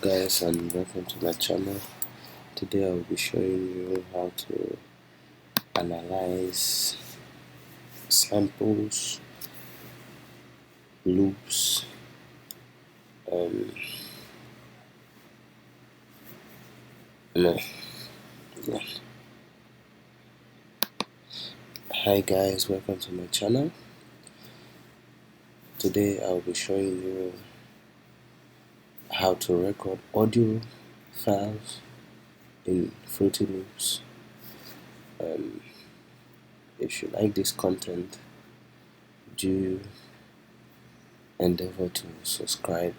guys, and welcome to my channel. Today I will be showing you how to analyze samples, loops, no, yeah. Hi guys, welcome to my channel. Today I will be showing you how to record audio files in Fruity Loops. If you like this content, do endeavor to subscribe,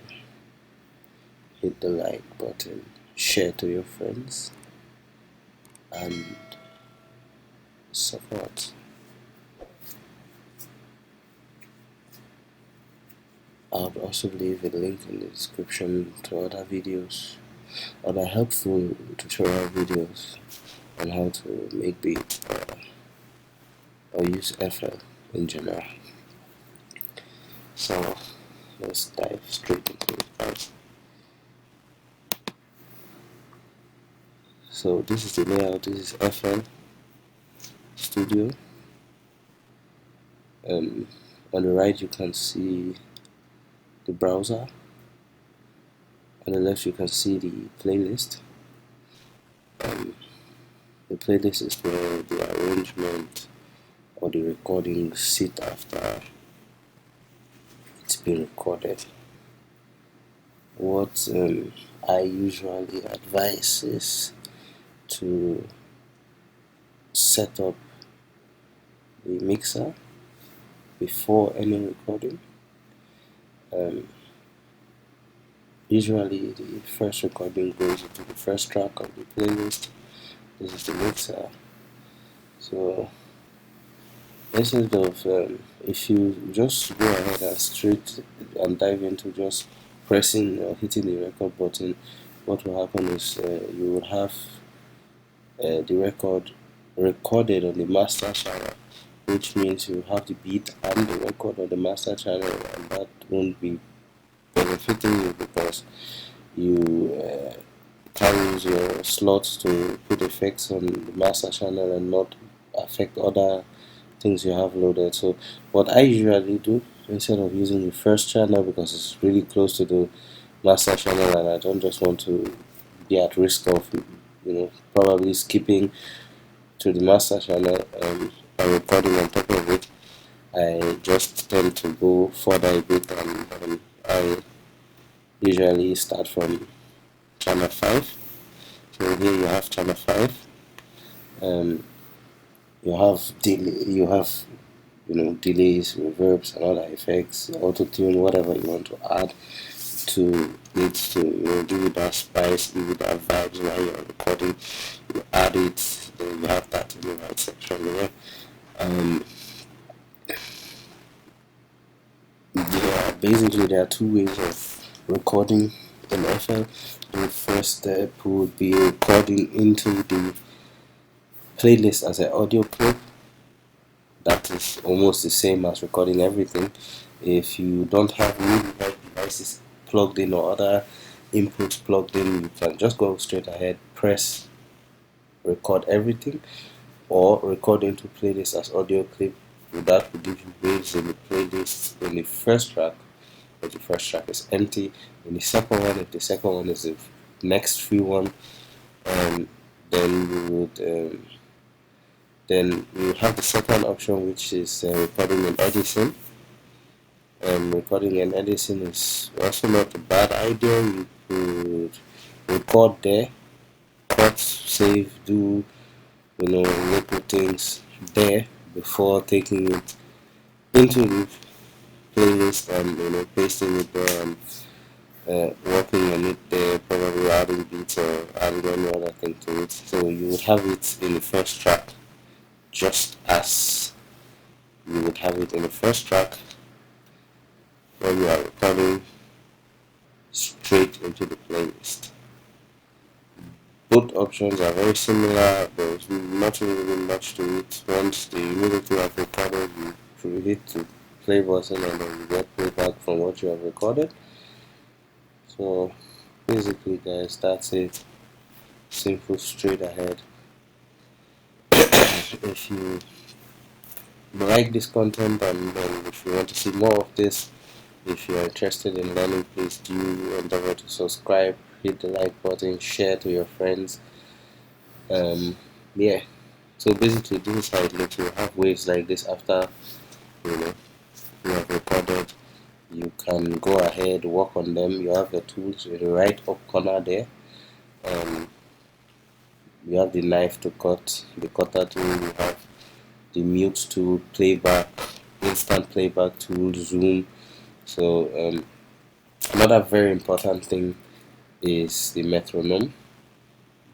hit the like button, share to your friends, and support. I'll also leave a link in the description to other videos, other helpful tutorial videos on how to make beats or use FL in general. So let's dive straight into it. So this is the layout. This is FL Studio. On the right you can see the browser. On the left you can see the playlist. The playlist is where the arrangement or the recording sit after it's been recorded. What I usually advise is to set up the mixer before any recording. Usually the first recording goes into the first track of the playlist. This is the mixer. So instead of if you just go ahead and straight and dive into just pressing or hitting the record button, what will happen is you will have the record recorded on the master channel, which means you have the beat and the record on the master channel, and that won't be benefiting you because you can use your slots to put effects on the master channel and not affect other things you have loaded. So what I usually do, instead of using the first channel because it's really close to the master channel and I don't just want to be at risk of probably skipping to the master channel and recording on top of it, I just tend to go further a bit and I usually start from channel 5. So here you have channel 5. You have delays, reverbs, and other effects, auto tune, whatever you want to add to it to give you that spice, give you that vibes while you're recording. You add it, then you have that in the right section there. Basically there are two ways of recording in FL. The first step would be recording into the playlist as an audio clip. That is almost the same as recording everything. If you don't have MIDI devices plugged in or other inputs plugged in, you can just go straight ahead, press record everything, or record into playlist as audio clip. That will give you waves in the playlist in the first track. If the first track is empty, in the second one, if the second one is the next free one, then you have the second option, which is recording and editing. Recording and editing is also not a bad idea. You could record there, cut, save, do local things there before taking it into the playlist and pasting it there and working on it there, probably adding beats or adding any other thing to it. So you would have it in the first track, just as you would have it in the first track when you are recording straight into the playlist. Both options are very similar. There's not really much to it. Once the immediately have recorded, you hit the play button and then you get playback from what you have recorded. So basically, guys, that's it. Simple, straight ahead. If you like this content and if you want to see more of this, if you are interested in learning, please do endeavor to subscribe, hit the like button, share to your friends. Yeah, so basically this is how it looks. You have waves like this after you know you have recorded. You can go ahead, work on them. You have the tools in the right up corner there. You have the knife to cut, the cutter tool, you have the mute tool, playback, instant playback tool, zoom. So another very important thing is the metronome.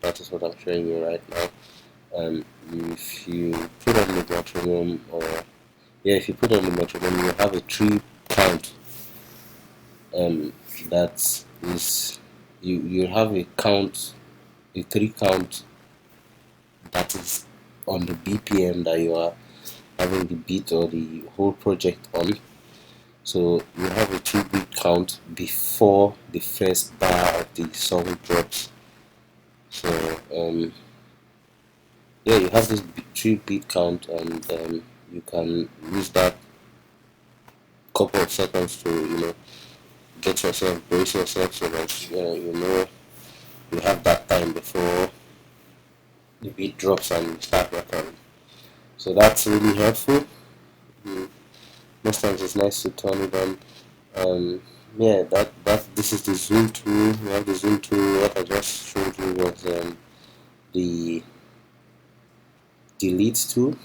That is what I'm showing you right now. If you put on the metronome, or yeah, if you put on the metronome, you have a 3 count. That is, you have a count, a 3 count that is on the BPM that you are having the beat or the whole project on. So you have a 3 beat count before the first bar of the song drops. So yeah, you have this 3 beat count, and you can use that couple of seconds to get yourself, brace yourself, so that you have that time before the beat drops and you start recording. So that's really helpful. Most times it's nice to turn it on. Yeah, this is the zoom tool. We have the zoom tool. What I just showed you was the delete tool.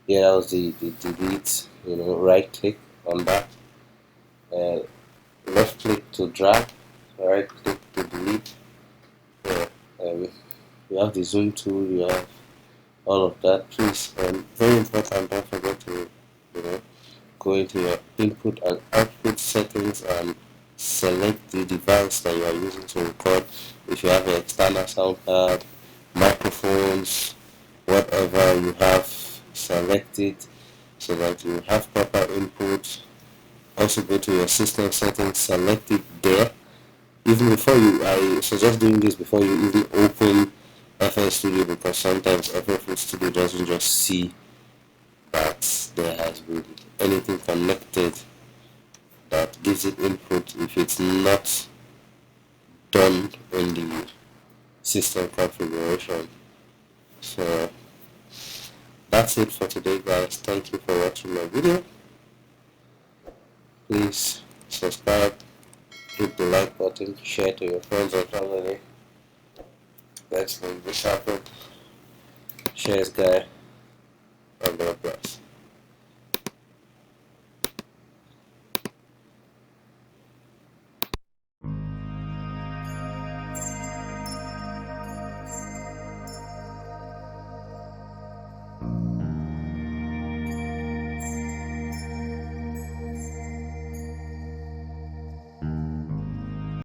Yeah, that was the delete. Right click on that, uh, left click to drag, right click to delete. Yeah, you have the zoom tool. You have all of that. Please, very important. Don't forget to you know go into your input and output settings and select the device that you are using to record. If you have an external sound card, microphones, whatever you have, select it so that you have proper input. Also go to your system settings, select it there. Even before I suggest doing this before you even open FL Studio, because sometimes FL Studio doesn't just see that there has been anything connected that gives it input if it's not done in the system configuration. So that's it for today, guys. Thank you for watching my video. Please subscribe, hit the like button, share to your friends and family. Let's make this happen. Cheers, guys.